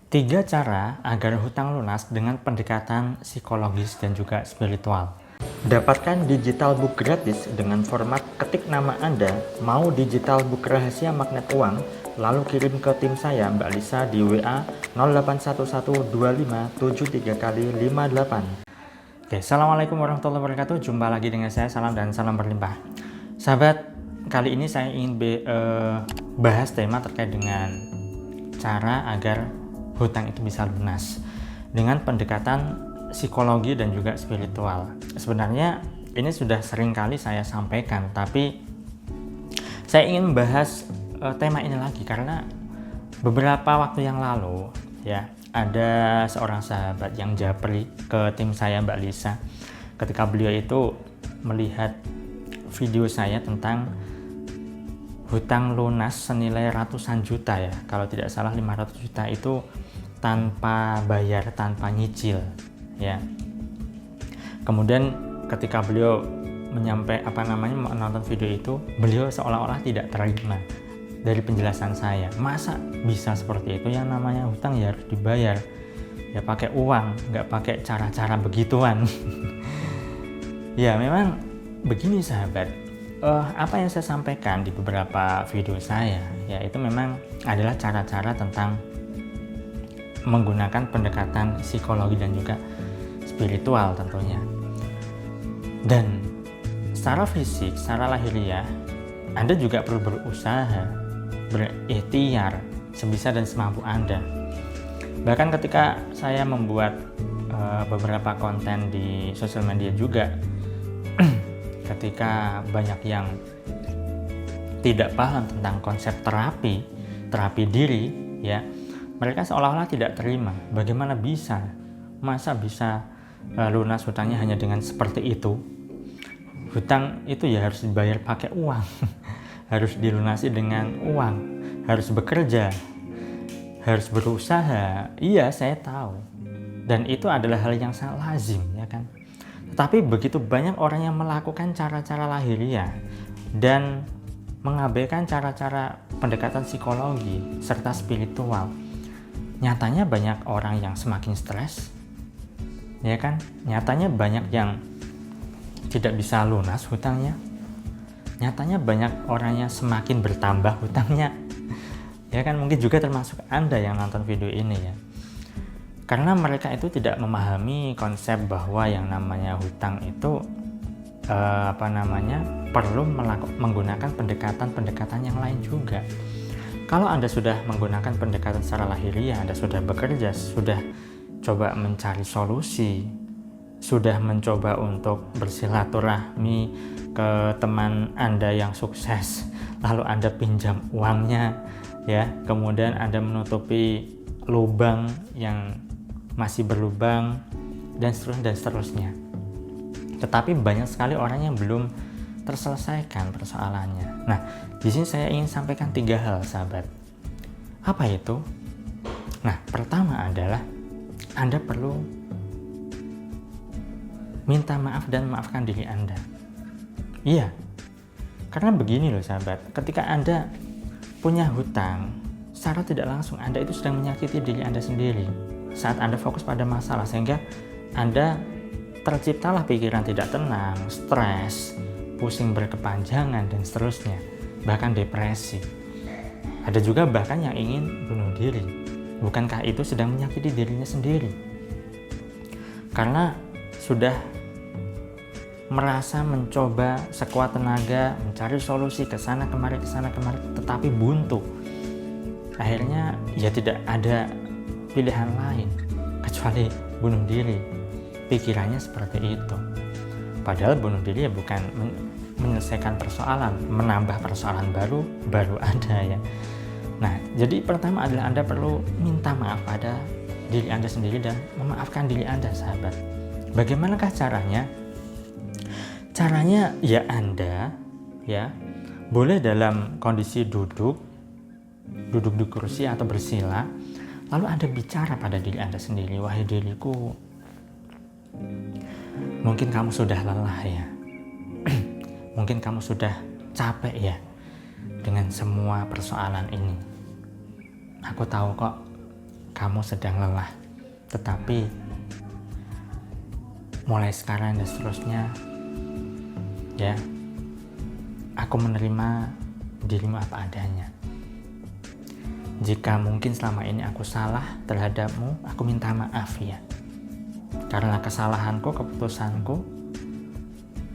Tiga cara agar hutang lunas dengan pendekatan psikologis dan juga spiritual. Dapatkan digital book gratis dengan format ketik nama Anda, mau digital book rahasia magnet uang, lalu kirim ke tim saya Mbak Lisa di WA 08112573 kali 58. Oke, assalamualaikum warahmatullahi wabarakatuh. Jumpa lagi dengan saya, salam dan salam berlimpah. Sahabat, kali ini saya ingin bahas tema terkait dengan cara agar hutang itu bisa lunas dengan pendekatan psikologi dan juga spiritual. Sebenarnya ini sudah sering kali saya sampaikan, tapi saya ingin membahas tema ini lagi karena beberapa waktu yang lalu ya ada seorang sahabat yang japri ke tim saya Mbak Lisa ketika beliau itu melihat video saya tentang hutang lunas senilai ratusan juta ya, kalau tidak salah 500 juta itu tanpa bayar, tanpa nyicil ya. Kemudian ketika beliau menonton video itu, beliau seolah-olah tidak terima dari penjelasan saya. Masa bisa seperti itu? Yang namanya hutang ya harus dibayar ya pakai uang, nggak pakai cara-cara begituan. Ya memang begini sahabat, apa yang saya sampaikan di beberapa video saya ya itu memang adalah cara-cara tentang menggunakan pendekatan psikologi dan juga spiritual tentunya. Dan secara fisik, secara lahiriah, Anda juga perlu berusaha, berikhtiar sebisa dan semampu Anda. Bahkan ketika saya membuat beberapa konten di sosial media juga, ketika banyak yang tidak paham tentang konsep terapi diri ya, mereka seolah-olah tidak terima. Bagaimana bisa? Masa bisa lunas hutangnya hanya dengan seperti itu? Hutang itu ya harus dibayar pakai uang. Harus dilunasi dengan uang. Harus bekerja. Harus berusaha. Iya, saya tahu. Dan itu adalah hal yang sangat lazim, ya kan? Tetapi begitu banyak orang yang melakukan cara-cara lahiriah dan mengabaikan cara-cara pendekatan psikologi serta spiritual. Nyatanya banyak orang yang semakin stres, ya kan? Nyatanya banyak yang tidak bisa lunas hutangnya. Nyatanya banyak orang yang semakin bertambah hutangnya. Ya kan, mungkin juga termasuk Anda yang nonton video ini ya. Karena mereka itu tidak memahami konsep bahwa yang namanya hutang itu perlu menggunakan pendekatan yang lain juga. Kalau Anda sudah menggunakan pendekatan secara lahiriah, Anda sudah bekerja, sudah coba mencari solusi, sudah mencoba untuk bersilaturahmi ke teman Anda yang sukses, lalu Anda pinjam uangnya, ya, kemudian Anda menutupi lubang yang masih berlubang, dan seterusnya. Tetapi banyak sekali orang yang belum terselesaikan persoalannya. Nah, di sini saya ingin sampaikan 3 hal, sahabat. Apa itu? Nah, pertama adalah Anda perlu minta maaf dan maafkan diri Anda. Iya, karena begini loh sahabat, ketika Anda punya hutang, secara tidak langsung Anda itu sedang menyakiti diri Anda sendiri saat Anda fokus pada masalah, sehingga Anda terciptalah pikiran tidak tenang, stres, pusing berkepanjangan, dan seterusnya, bahkan depresi. Ada juga bahkan yang ingin bunuh diri. Bukankah itu sedang menyakiti dirinya sendiri? Karena sudah merasa mencoba sekuat tenaga mencari solusi ke sana kemari, tetapi buntu. Akhirnya ya tidak ada pilihan lain kecuali bunuh diri. Pikirannya seperti itu. Padahal bunuh diri ya bukan menyelesaikan persoalan, menambah persoalan baru ada ya. Nah, jadi pertama adalah Anda perlu minta maaf pada diri Anda sendiri dan memaafkan diri Anda, sahabat. Bagaimanakah caranya? Caranya ya Anda ya boleh dalam kondisi duduk di kursi atau bersila, lalu Anda bicara pada diri Anda sendiri, wahai diriku, mungkin kamu sudah lelah ya. Mungkin kamu sudah capek ya dengan semua persoalan ini. Aku tahu kok kamu sedang lelah. Tetapi mulai sekarang dan seterusnya, ya, aku menerima dirimu apa adanya. Jika mungkin selama ini aku salah terhadapmu, aku minta maaf ya. Karena kesalahanku, keputusanku,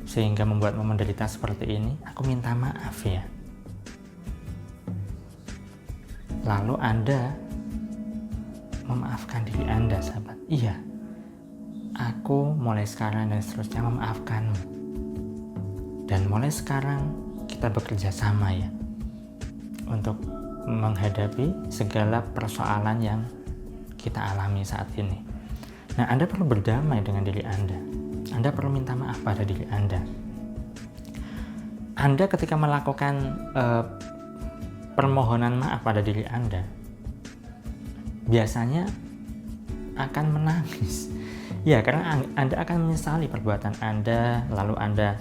sehingga membuatmu menderita seperti ini, aku minta maaf ya. Lalu Anda memaafkan diri Anda, sahabat. Iya, aku mulai sekarang dan seterusnya memaafkanmu. Dan mulai sekarang kita bekerja sama ya, untuk menghadapi segala persoalan yang kita alami saat ini. Nah, Anda perlu berdamai dengan diri Anda. Anda perlu minta maaf pada diri Anda. Anda ketika melakukan permohonan maaf pada diri Anda, biasanya akan menangis. Ya, karena Anda akan menyesali perbuatan Anda, lalu Anda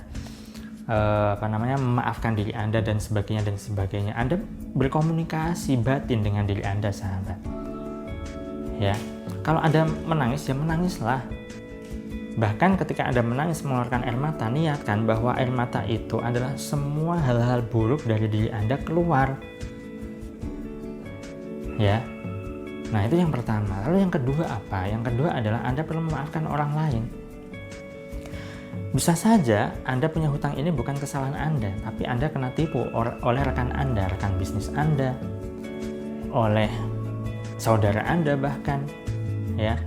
memaafkan diri Anda dan sebagainya. Anda berkomunikasi batin dengan diri Anda, sahabat. Ya, kalau Anda menangis, ya menangislah. Bahkan ketika Anda menangis mengeluarkan air mata, niatkan bahwa air mata itu adalah semua hal-hal buruk dari diri Anda keluar. Ya. Nah, itu yang pertama. Lalu yang kedua apa? Yang kedua adalah Anda perlu memaafkan orang lain. Bisa saja Anda punya hutang ini bukan kesalahan Anda, tapi Anda kena tipu oleh rekan Anda, rekan bisnis Anda, oleh saudara Anda bahkan, ya.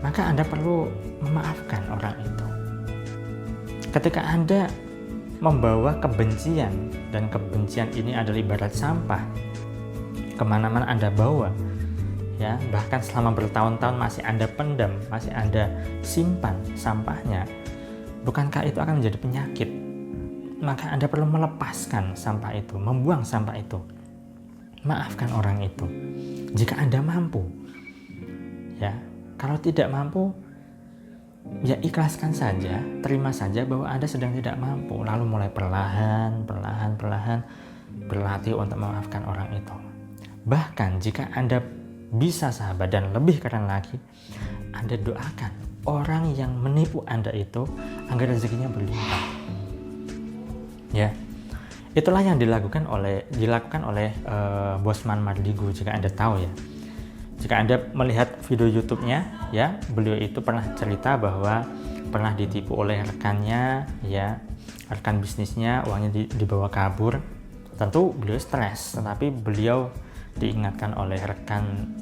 Maka Anda perlu memaafkan orang itu. Ketika Anda membawa kebencian, dan kebencian ini adalah ibarat sampah, kemana-mana Anda bawa, ya, bahkan selama bertahun-tahun masih Anda pendam, masih Anda simpan sampahnya, bukankah itu akan menjadi penyakit? Maka Anda perlu melepaskan sampah itu, membuang sampah itu. Maafkan orang itu jika Anda mampu. Ya, kalau tidak mampu, ya ikhlaskan saja, terima saja bahwa Anda sedang tidak mampu, lalu mulai perlahan berlatih untuk memaafkan orang itu. Bahkan jika Anda bisa, sahabat, dan lebih keren lagi, Anda doakan orang yang menipu Anda itu agar rezekinya berlimpah. Ya, itulah yang dilakukan oleh Bosman Mardigu, jika Anda tahu ya. Jika Anda melihat video YouTube-nya, ya, beliau itu pernah cerita bahwa pernah ditipu oleh rekannya, ya, rekan bisnisnya, uangnya dibawa kabur. Tentu beliau stres, tetapi beliau diingatkan oleh rekan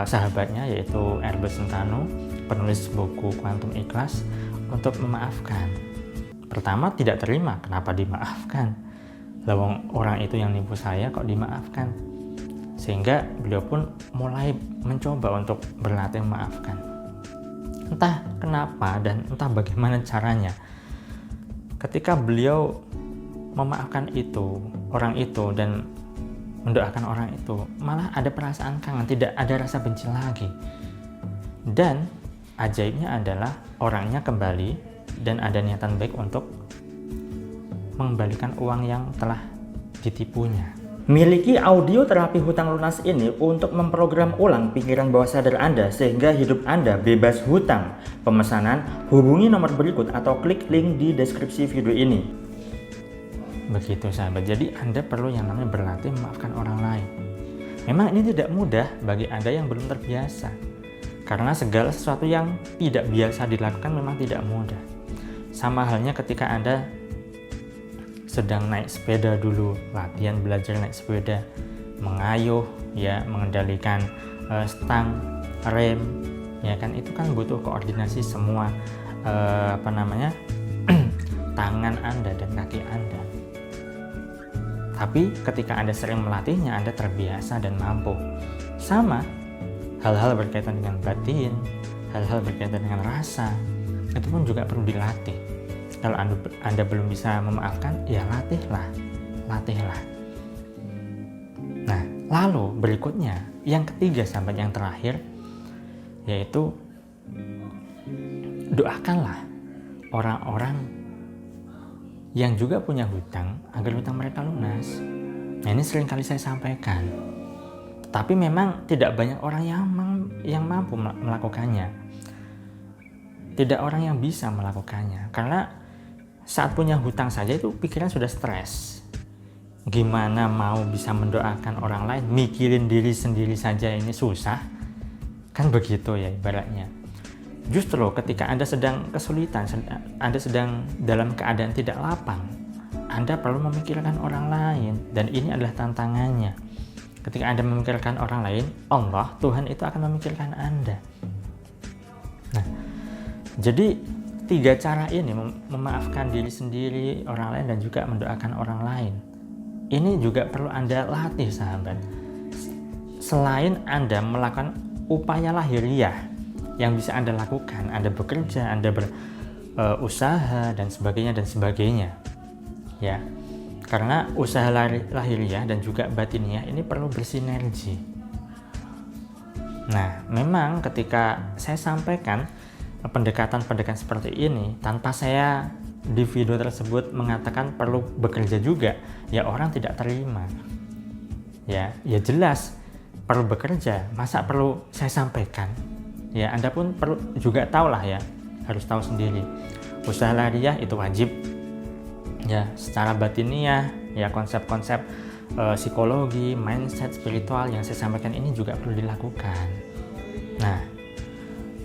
sahabatnya, yaitu Herbert Sentano, penulis buku Kuantum Ikhlas, untuk memaafkan. Pertama tidak terima, kenapa dimaafkan? Lawang orang itu yang nipu saya kok dimaafkan? Sehingga beliau pun mulai mencoba untuk berlatih memaafkan. Entah kenapa dan entah bagaimana caranya, ketika beliau memaafkan orang itu dan mendoakan orang itu, malah ada perasaan kangen, tidak ada rasa benci lagi. Dan ajaibnya adalah orangnya kembali dan ada niatan baik untuk mengembalikan uang yang telah ditipunya. Miliki audio terapi hutang lunas ini untuk memprogram ulang pikiran bawah sadar Anda sehingga hidup Anda bebas hutang. Pemesanan, hubungi nomor berikut atau klik link di deskripsi video ini. Begitu, sahabat. Jadi Anda perlu yang namanya berlatih memaafkan orang lain. Memang ini tidak mudah bagi Anda yang belum terbiasa, karena segala sesuatu yang tidak biasa dilakukan memang tidak mudah. Sama halnya ketika Anda sedang naik sepeda dulu, latihan belajar naik sepeda, mengayuh, ya, mengendalikan stang, rem, ya kan, itu kan butuh koordinasi semua tangan Anda dan kaki Anda. Tapi ketika Anda sering melatihnya, Anda terbiasa dan mampu. Sama, hal-hal berkaitan dengan batin, hal-hal berkaitan dengan rasa, itu pun juga perlu dilatih. Kalau Anda belum bisa memaafkan, ya latihlah. Nah, lalu berikutnya, yang ketiga, sahabat, yang terakhir, yaitu doakanlah orang-orang yang juga punya hutang agar hutang mereka lunas. Nah, ini sering kali saya sampaikan. Tapi memang tidak banyak orang yang mampu melakukannya. Tidak orang yang bisa melakukannya. Karena saat punya hutang saja itu pikiran sudah stres. Gimana mau bisa mendoakan orang lain, mikirin diri sendiri saja ini susah. Kan begitu ya ibaratnya. Justru ketika Anda sedang kesulitan, Anda sedang dalam keadaan tidak lapang, Anda perlu memikirkan orang lain, dan ini adalah tantangannya. Ketika Anda memikirkan orang lain, Allah, Tuhan itu akan memikirkan Anda. Nah, jadi 3 cara ini, memaafkan diri sendiri, orang lain, dan juga mendoakan orang lain, ini juga perlu Anda latih, sahabat. Selain Anda melakukan upaya lahiriah yang bisa Anda lakukan, Anda bekerja, Anda berusaha, dan sebagainya. Ya, karena usaha lahiriah dan juga batiniah ini perlu bersinergi. Nah, memang ketika saya sampaikan pendekatan-pendekatan seperti ini, tanpa saya di video tersebut mengatakan perlu bekerja juga, ya orang tidak terima. Ya jelas perlu bekerja, masa perlu saya sampaikan? Ya Anda pun perlu juga tahu lah ya, harus tahu sendiri. Usaha lahiriah itu wajib. Ya, secara batiniah, ya konsep-konsep psikologi, mindset, spiritual yang saya sampaikan ini juga perlu dilakukan. Nah,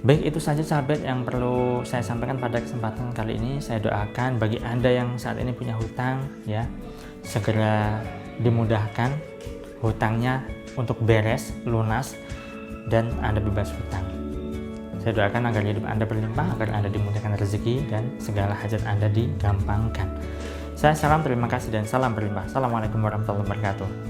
baik, itu saja sahabat yang perlu saya sampaikan pada kesempatan kali ini. Saya doakan bagi Anda yang saat ini punya hutang, ya segera dimudahkan hutangnya untuk beres, lunas, dan Anda bebas hutang. Saya doakan agar hidup Anda berlimpah, agar Anda dimudahkan rezeki, dan segala hajat Anda digampangkan. Saya salam, terima kasih, dan salam berlimpah. Assalamualaikum warahmatullahi wabarakatuh.